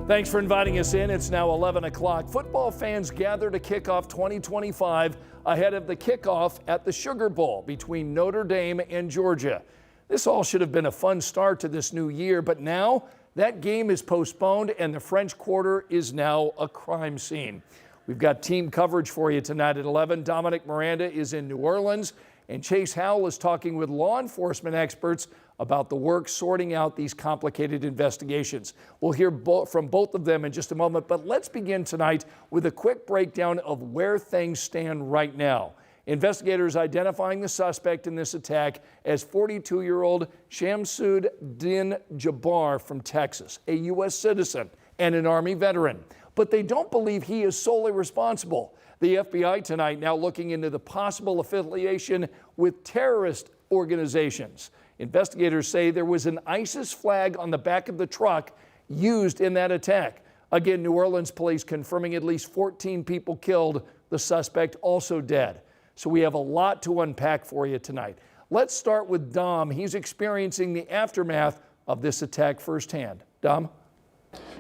Thanks for inviting us in. It's now 11 o'clock. Football fans gather to kick off 2025 ahead of the kickoff at the Sugar Bowl between Notre Dame and Georgia. This all should have been a fun start to this new year, but now that game is postponed and the French Quarter is now a crime scene. We've got team coverage for you tonight at 11. Dominic Miranda is in New Orleans, and Chase Howell is talking with law enforcement experts about the work sorting out these complicated investigations. We'll hear from both of them in just a moment, but let's begin tonight with a quick breakdown of where things stand right now. Investigators identifying the suspect in this attack as 42-year-old Shamsud Din Jabbar from Texas, a U.S. citizen and an Army veteran. But they don't believe he is solely responsible. The FBI tonight now looking into the possible affiliation with terrorist organizations. Investigators say there was an ISIS flag on the back of the truck used in that attack. Again, New Orleans police confirming at least 14 people killed, the suspect also dead. So we have a lot to unpack for you tonight. Let's start with Dom. He's experiencing the aftermath of this attack firsthand. Dom?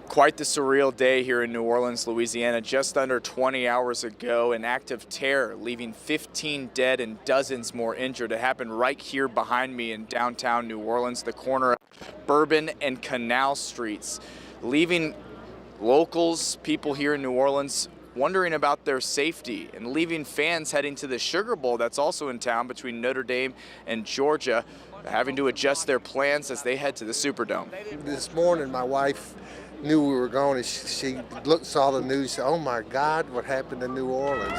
Quite the surreal day here in New Orleans, Louisiana. Just under 20 hours ago, an act of terror leaving 15 dead and dozens more injured. It happened right here behind me in downtown New Orleans, the corner of Bourbon and Canal Streets, leaving locals, people here in New Orleans, wondering about their safety and leaving fans heading to the Sugar Bowl that's also in town between Notre Dame and Georgia, having to adjust their plans as they head to the Superdome. This morning, my wife knew we were going, and she saw the news, said, "Oh my God, what happened in New Orleans?"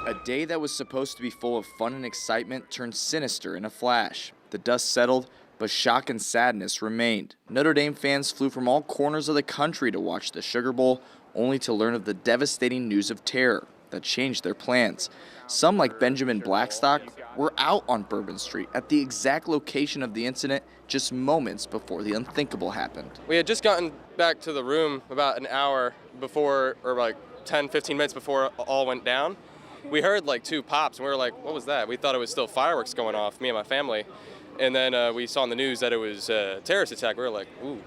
A day that was supposed to be full of fun and excitement turned sinister in a flash. The dust settled, but shock and sadness remained. Notre Dame fans flew from all corners of the country to watch the Sugar Bowl, only to learn of the devastating news of terror that changed their plans. Some, like Benjamin Blackstock, were out on Bourbon Street at the exact location of the incident just moments before the unthinkable happened. We had just gotten back to the room about an hour before, or like 10, 15 minutes before it all went down. We heard like two pops, and we were like, what was that? We thought it was still fireworks going off, me and my family. And then we saw on the news that it was a terrorist attack. We were like, ooh,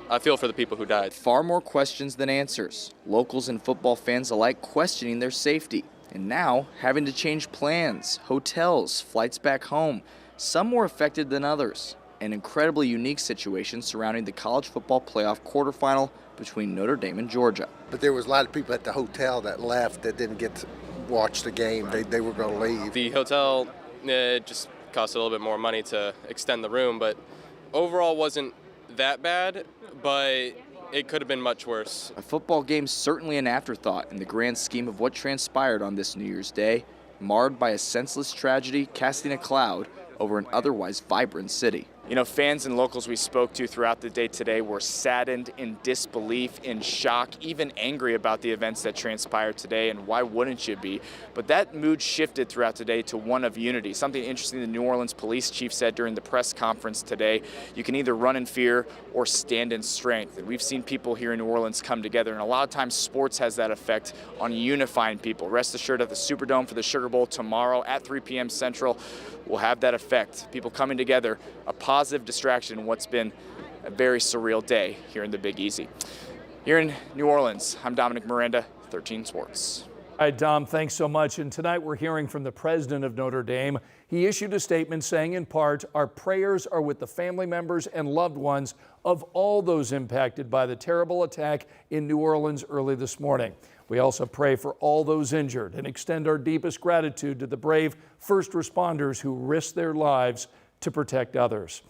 I feel for the people who died. Far more questions than answers. Locals and football fans alike questioning their safety. And now having to change plans, hotels, flights back home. Some more affected than others. An incredibly unique situation surrounding the college football playoff quarterfinal between Notre Dame and Georgia. But there was a lot of people at the hotel that left that didn't get to watch the game. They were going to leave. The hotel just cost a little bit more money to extend the room, but overall wasn't that bad, but it could have been much worse. A football game certainly an afterthought in the grand scheme of what transpired on this New Year's Day, marred by a senseless tragedy casting a cloud over an otherwise vibrant city. You know, fans and locals we spoke to throughout the day today were saddened, in disbelief, in shock, even angry about the events that transpired today, and why wouldn't you be? But that mood shifted throughout today to one of unity. Something interesting the New Orleans police chief said during the press conference today: you can either run in fear or stand in strength. And we've seen people here in New Orleans come together, and a lot of times sports has that effect on unifying people. Rest assured, at the Superdome for the Sugar Bowl tomorrow at 3 p.m. Central, will have that effect. People coming together, a positive distraction in what's been a very surreal day here in the Big Easy. Here in New Orleans, I'm Dominic Miranda, 13 Sports. All right, Dom, thanks so much. And tonight we're hearing from the president of Notre Dame. He issued a statement saying, in part, our prayers are with the family members and loved ones of all those impacted by the terrible attack in New Orleans early this morning. We also pray for all those injured and extend our deepest gratitude to the brave first responders who risked their lives to protect others.